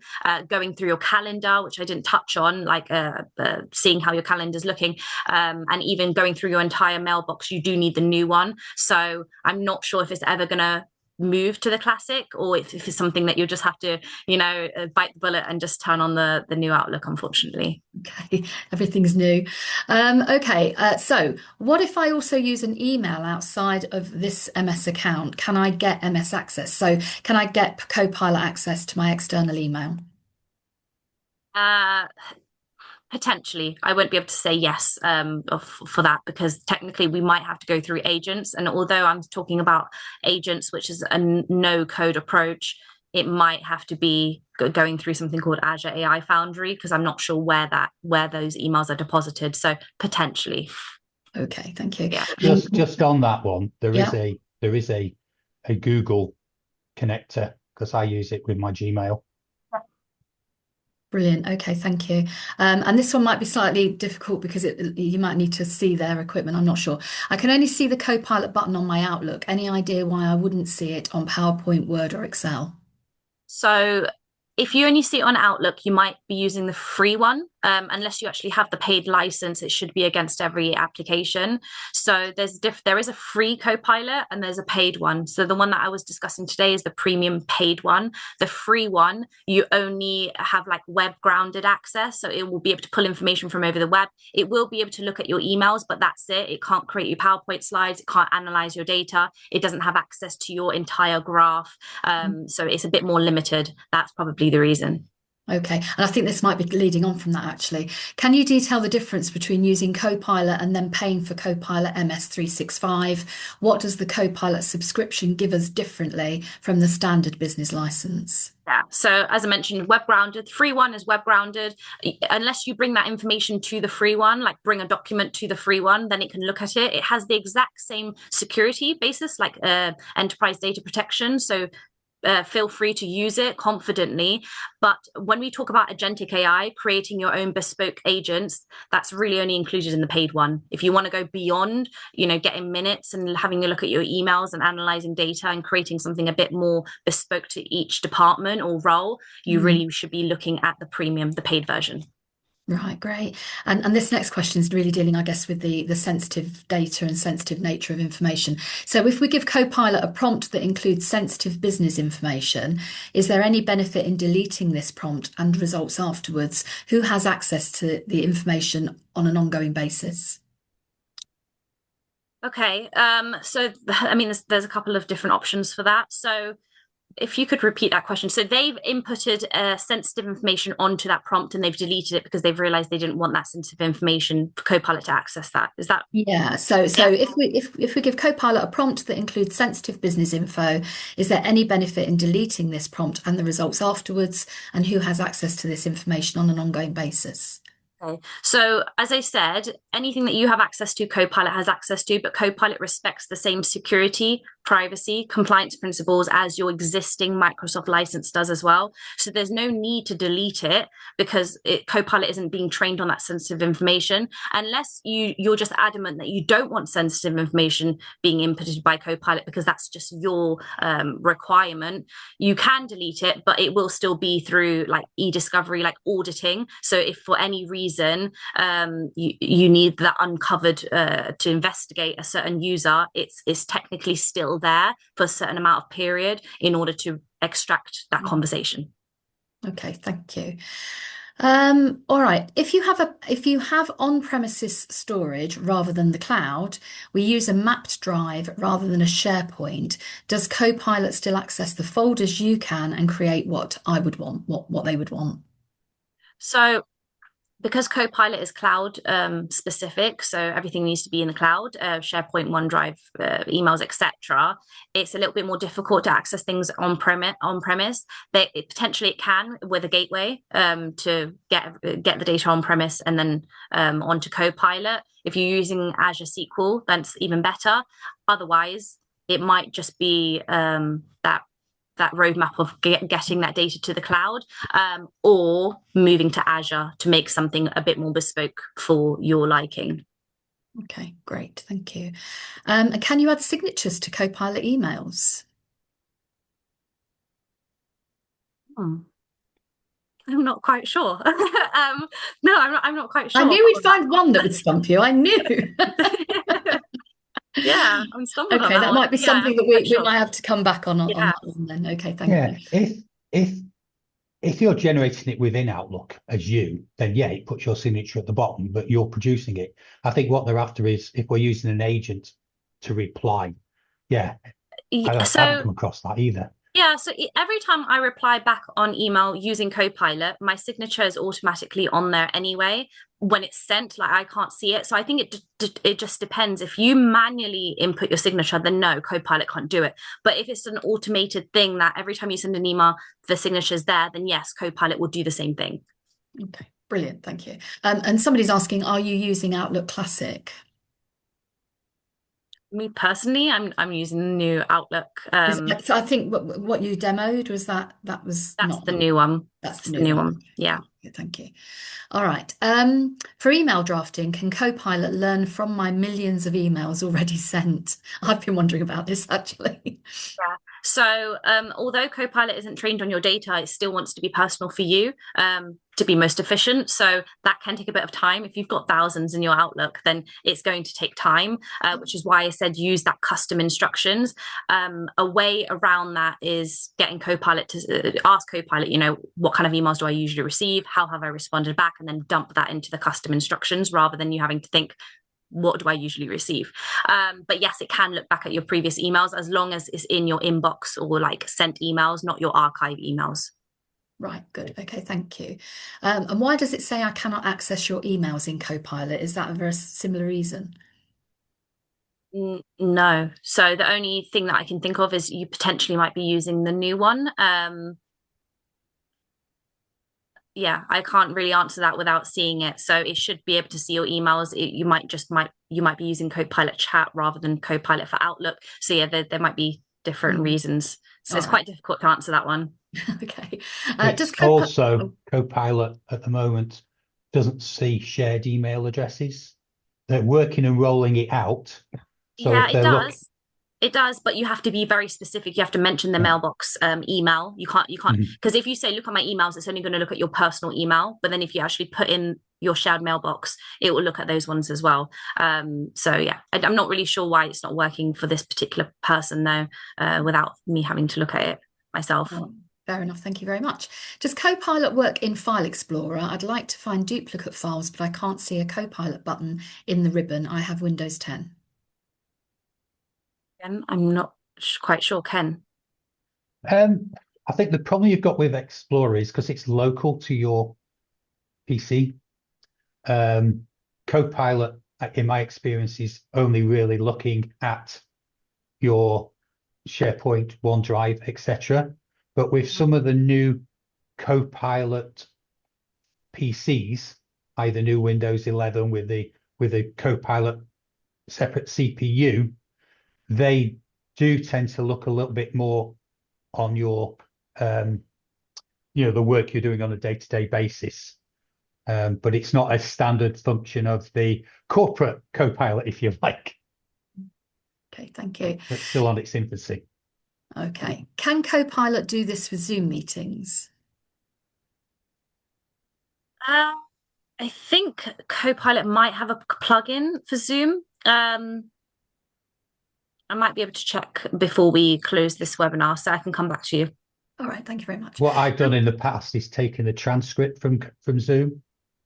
going through your calendar, which I didn't touch on, like seeing how your calendar is looking, and even going through your entire mailbox, you do need the new one. So I'm not sure if it's ever going to move to the classic, or if it's something that you'll just have to bite the bullet and just turn on the new Outlook, unfortunately. Okay, everything's new. Okay, so what if I also use an email outside of this MS account? Can I get MS access? So can I get Copilot access to my external email? Potentially. I won't be able to say yes for that, because technically we might have to go through agents. And although I'm talking about agents, which is a no code approach, it might have to be going through something called Azure AI Foundry, because I'm not sure where those emails are deposited. So potentially. Okay, thank you. Yeah. Just on that one, there is a Google connector, because I use it with my Gmail. Brilliant. Okay, thank you. And this one might be slightly difficult because you might need to see their equipment. I'm not sure. I can only see the Copilot button on my Outlook. Any idea why I wouldn't see it on PowerPoint, Word, or Excel? So if you only see it on Outlook, you might be using the free one. Unless you actually have the paid license, it should be against every application. So there is a free Copilot and there's a paid one. So the one that I was discussing today is the premium paid one. The free one, you only have like web grounded access. So it will be able to pull information from over the web. It will be able to look at your emails, but that's it. It can't create your PowerPoint slides. It can't analyze your data. It doesn't have access to your entire graph. So it's a bit more limited. That's probably the reason. Okay, and I think this might be leading on from that actually. Can you detail the difference between using Copilot and then paying for Copilot MS365? What does the Copilot subscription give us differently from the standard business license? Yeah. So as I mentioned, web grounded. The free one is web grounded. Unless you bring that information to the free one, like bring a document to the free one, then it can look at it. It has the exact same security basis, like enterprise data protection. So feel free to use it confidently. But when we talk about agentic AI, creating your own bespoke agents, that's really only included in the paid one. If you want to go beyond, getting minutes and having a look at your emails and analyzing data and creating something a bit more bespoke to each department or role, you really should be looking at the premium, the paid version. Right, great. And this next question is really dealing, I guess, with the sensitive data and sensitive nature of information. So if we give Copilot a prompt that includes sensitive business information, is there any benefit in deleting this prompt and results afterwards? Who has access to the information on an ongoing basis? Okay, so I mean, there's a couple of different options for that. So if you could repeat that question. So they've inputted sensitive information onto that prompt and they've deleted it because they've realized they didn't want that sensitive information for Copilot to access that. Is that? Yeah. So if we give Copilot a prompt that includes sensitive business info, is there any benefit in deleting this prompt and the results afterwards? And who has access to this information on an ongoing basis? Okay. So as I said, anything that you have access to, Copilot has access to, but Copilot respects the same security, privacy, compliance principles as your existing Microsoft license does as well. So there's no need to delete it because Copilot isn't being trained on that sensitive information. Unless you're just adamant that you don't want sensitive information being inputted by Copilot because that's just your requirement, you can delete it, but it will still be through like e-discovery, like auditing. So if for any reason you need that uncovered to investigate a certain user, it's technically still there for a certain amount of period in order to extract that conversation. Okay, thank you. All right. If you have on-premises storage rather than the cloud, we use a mapped drive rather than a SharePoint. Does Copilot still access the folders you can and create what I would want, what they would want? So because Copilot is cloud specific, so everything needs to be in the cloud, SharePoint, OneDrive, emails, etc. It's a little bit more difficult to access things on premise. Potentially it can with a gateway to get the data on premise and then onto Copilot. If you're using Azure SQL, that's even better. Otherwise, it might just be that roadmap of getting that data to the cloud or moving to Azure to make something a bit more bespoke for your liking. Okay, great. Thank you. And can you add signatures to Copilot emails? I'm not quite sure. No, I'm not quite sure. I knew we'd find one that would stump you. I knew. Yeah, I'm stumbling on Okay, that might be something that we might have to come back on that one then. Okay, thank you. If you're generating it within Outlook as you, then yeah, it puts your signature at the bottom, but you're producing it. I think what they're after is if we're using an agent to reply. Yeah, I haven't come across that either. Yeah, so every time I reply back on email using Copilot, my signature is automatically on there anyway. When it's sent, like I can't see it. So I think it just depends. If you manually input your signature, then no, Copilot can't do it. But if it's an automated thing that every time you send an email, the signature's there, then yes, Copilot will do the same thing. Okay, brilliant. Thank you. And somebody's asking, are you using Outlook Classic? Me personally, I'm using the new Outlook. So I think what you demoed was that's not the new one. That's the new one. Yeah. Thank you. All right. For email drafting, can Copilot learn from my millions of emails already sent? I've been wondering about this actually. Yeah. So although Copilot isn't trained on your data, it still wants to be personal for you to be most efficient. So that can take a bit of time. If you've got thousands in your Outlook, then it's going to take time, which is why I said use that custom instructions. A way around that is getting Copilot to ask Copilot, what kind of emails do I usually receive? How have I responded back? And then dump that into the custom instructions rather than you having to think, what do I usually receive? But yes, it can look back at your previous emails as long as it's in your inbox or like sent emails, not your archive emails. Right, good. Okay, thank you. And why does it say I cannot access your emails in Copilot? Is that a very similar reason? No. So the only thing that I can think of is you potentially might be using the new one. Yeah, I can't really answer that without seeing it. So it should be able to see your emails. You might be using Copilot Chat rather than Copilot for Outlook. So yeah, there might be different reasons. So it's quite difficult to answer that one. Okay. It's also Copilot at the moment doesn't see shared email addresses. They're working and rolling it out. So Yeah, if it they're does. It does, but you have to be very specific. You have to mention the mailbox email. You can't, because if you say, look at my emails, it's only going to look at your personal email. But then if you actually put in your shared mailbox, it will look at those ones as well. So yeah, I'm not really sure why it's not working for this particular person though, without me having to look at it myself. Fair enough. Thank you very much. Does Copilot work in File Explorer? I'd like to find duplicate files, but I can't see a Copilot button in the ribbon. I have Windows 10. I'm not quite sure, Ken. I think the problem you've got with Explorer is because it's local to your PC. Copilot, in my experience, is only really looking at your SharePoint, OneDrive, etc. But with some of the new Copilot PCs, either new Windows 11 with the Copilot separate CPU, they do tend to look a little bit more on your the work you're doing on a day-to-day basis. But it's not a standard function of the corporate Copilot, if you like. Okay, thank you. That's still on its infancy. Okay. Can Copilot do this for Zoom meetings? I think Copilot might have a plugin for Zoom. I might be able to check before we close this webinar, so I can come back to you. All right, thank you very much. What I've done in the past is taken the transcript from Zoom,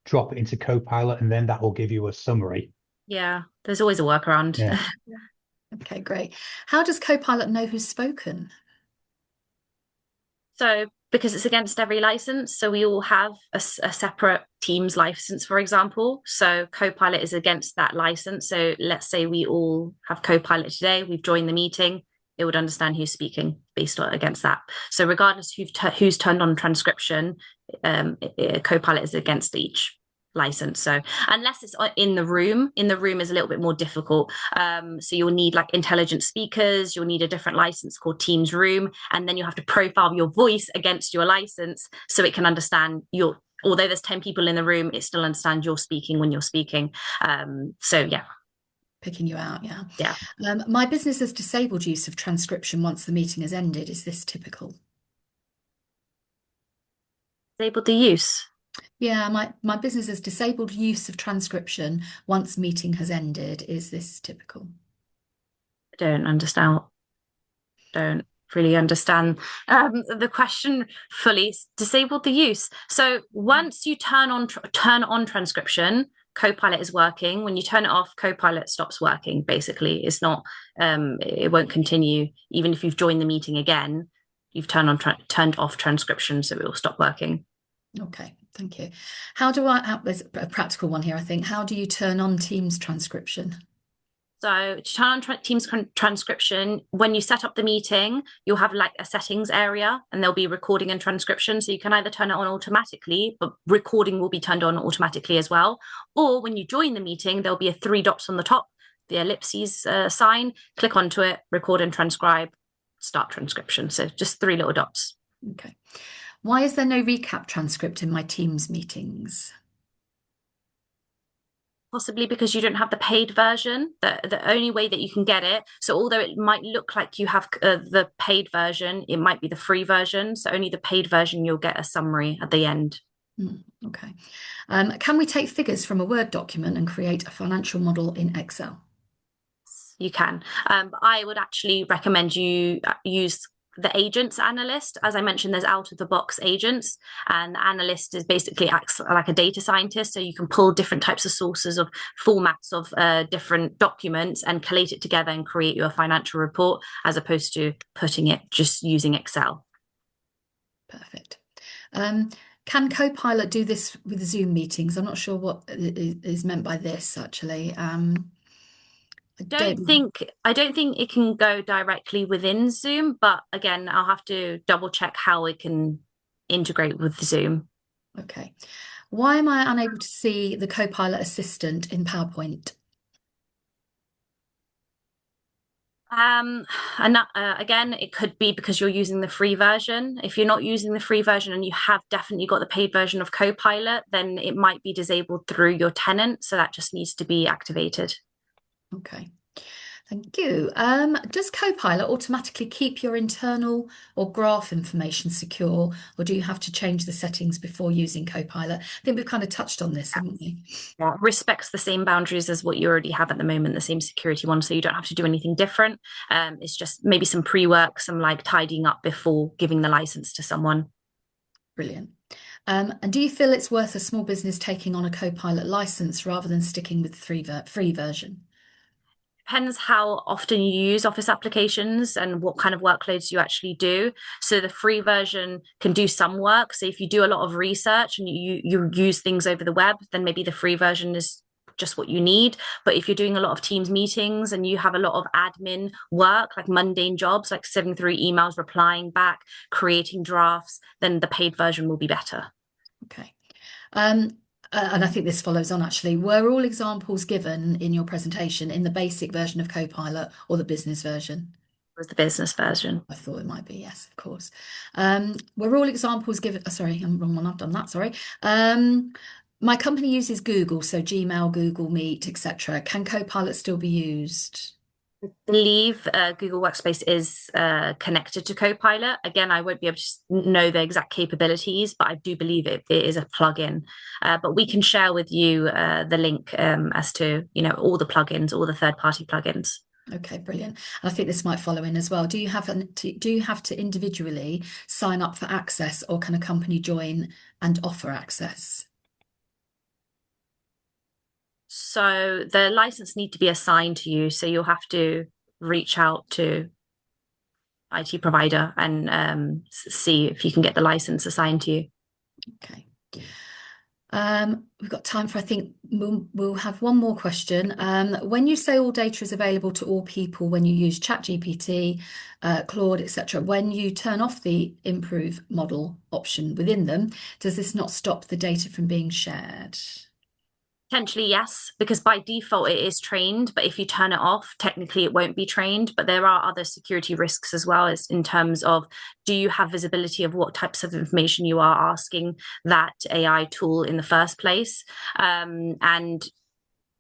drop it into Copilot, and then that will give you a summary. Yeah, there's always a workaround. Yeah. Okay, great. How does Copilot know who's spoken? So because it's against every license, so we all have a separate Teams license, for example. So Copilot is against that license. So let's say we all have Copilot today, we've joined the meeting, it would understand who's speaking based on against that. So regardless who's turned on transcription, Copilot is against each license. So unless it's in the room is a little bit more difficult. So you'll need like intelligent speakers, you'll need a different license called Teams Room, and then you have to profile your voice against your license so it can understand although there's 10 people in the room, it still understands you're speaking when you're speaking. So yeah. Picking you out, yeah. Yeah. My business has disabled use of transcription once the meeting has ended. Is this typical? Disabled the use? Yeah, my business has disabled use of transcription once meeting has ended. Is this typical? I don't really understand the question fully. Disabled the use. So once you turn on transcription, Copilot is working. When you turn it off, Copilot stops working. Basically, it's not. It won't continue. Even if you've joined the meeting again, you've turned off transcription, so it will stop working. Okay, thank you. There's a practical one here, I think. How do you turn on Teams transcription? So to turn on Teams transcription, when you set up the meeting, you'll have like a settings area and there'll be recording and transcription. So you can either turn it on automatically, but recording will be turned on automatically as well. Or when you join the meeting, there'll be 3 dots on the top, the ellipses sign, click onto it, record and transcribe, start transcription. So just 3 little dots. Okay. Why is there no recap transcript in my Teams meetings? Possibly because you don't have the paid version, the only way that you can get it. So although it might look like you have the paid version, it might be the free version. So only the paid version, you'll get a summary at the end. Okay. Can we take figures from a Word document and create a financial model in Excel? You can. I would actually recommend you use the agents analyst. As I mentioned, there's out of the box agents, and the analyst is basically acts like a data scientist. So you can pull different types of sources of formats of different documents and collate it together and create you a financial report, as opposed to putting it just using Excel. Perfect. Can Copilot do this with Zoom meetings? I'm not sure what is meant by this actually. I don't think it can go directly within Zoom, but again, I'll have to double check how it can integrate with Zoom. Okay. Why am I unable to see the Copilot assistant in PowerPoint? And again, it could be because you're using the free version. If you're not using the free version and you have definitely got the paid version of Copilot, then it might be disabled through your tenant. So that just needs to be activated. Okay. Thank you. Does Copilot automatically keep your internal or graph information secure, or do you have to change the settings before using Copilot? I think we've kind of touched on this, haven't we? Yeah, respects the same boundaries as what you already have at the moment, the same security one, so you don't have to do anything different. It's just maybe some pre-work, some like tidying up before giving the license to someone. Brilliant. And do you feel it's worth a small business taking on a Copilot license rather than sticking with the free version? Depends how often you use Office applications and what kind of workloads you actually do. So the free version can do some work. So if you do a lot of research and you use things over the web, then maybe the free version is just what you need. But if you're doing a lot of Teams meetings and you have a lot of admin work, like mundane jobs, like sending through emails, replying back, creating drafts, then the paid version will be better. Okay. And I think this follows on actually. Were all examples given in your presentation in the basic version of Copilot or the business version? It was the business version. I thought it might be, yes, of course. Were all examples given? Sorry, I'm wrong one. I've done that. Sorry. My company uses Google, so Gmail, Google Meet, etc. Can Copilot still be used? I believe Google Workspace is connected to Copilot. Again, I won't be able to know the exact capabilities, but I do believe it is a plugin. But we can share with you the link as to, all the plugins, all the third-party plugins. Okay, brilliant. And I think this might follow in as well. Do you have to individually sign up for access, or can a company join and offer access? So the license need to be assigned to you. So you'll have to reach out to IT provider and see if you can get the license assigned to you. Okay. We've got time for, I think we'll have one more question. When you say all data is available to all people, when you use ChatGPT, Claude, etc., when you turn off the improve model option within them, does this not stop the data from being shared? Potentially, yes, because by default it is trained, but if you turn it off, technically it won't be trained. But there are other security risks as well, as in terms of, do you have visibility of what types of information you are asking that AI tool in the first place? And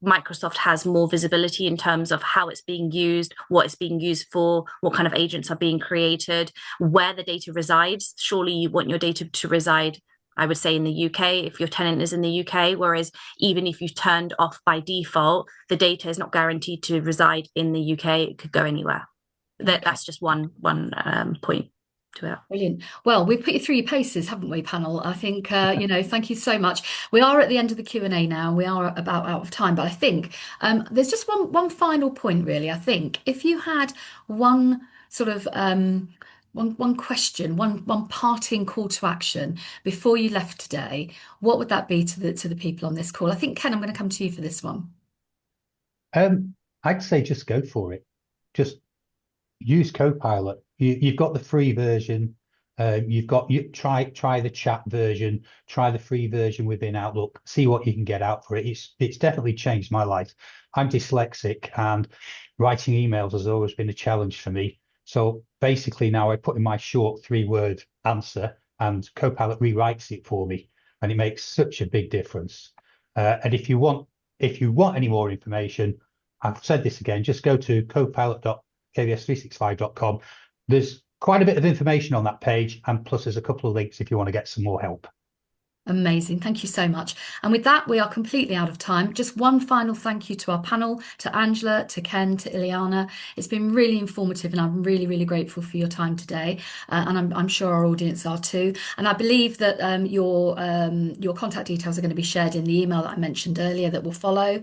Microsoft has more visibility in terms of how it's being used, what it's being used for, what kind of agents are being created, where the data resides. Surely you want your data to reside, I would say, in the UK if your tenant is in the UK, whereas even if you've turned off by default, the data is not guaranteed to reside in the UK. It could go anywhere. Okay. That's just one point to it. Brilliant. Well, we've put you through your paces, haven't we, panel? I think, thank you so much. We are at the end of the Q&A now. We are about out of time, but I think there's just one final point, really. I think if you had one sort of one question, one parting call to action before you left today, what would that be to the people on this call? I think, Ken, I'm going to come to you for this one. I'd say just go for it. Just use Copilot. You've got the free version. Try the chat version. Try the free version within Outlook. See what you can get out for it. It's definitely changed my life. I'm dyslexic, and writing emails has always been a challenge for me. So basically now I put in my short 3-word answer, and Copilot rewrites it for me, and it makes such a big difference. And if you want if you want any more information, I've said this again, just go to copilot.kvs365.com. There's quite a bit of information on that page, and plus there's a couple of links if you want to get some more help. Amazing. Thank you so much. And with that, we are completely out of time. Just one final thank you to our panel, to Angela, to Ken, to Ileana. It's been really informative, and I'm really, really grateful for your time today. And I'm sure our audience are too. And I believe that your contact details are going to be shared in the email that I mentioned earlier that will follow.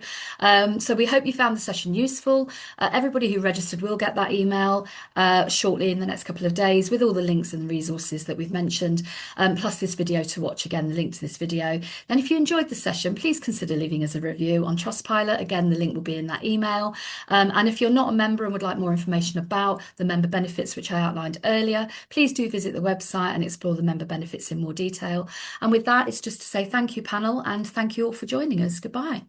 So we hope you found the session useful. Everybody who registered will get that email shortly in the next couple of days with all the links and resources that we've mentioned, plus this video to watch again, the link to this video. Then if you enjoyed the session, please consider leaving us a review on Trustpilot. Again, the link will be in that email. And if you're not a member and would like more information about the member benefits, which I outlined earlier, please do visit the website and explore the member benefits in more detail. And with that, it's just to say thank you, panel, and thank you all for joining us. Goodbye.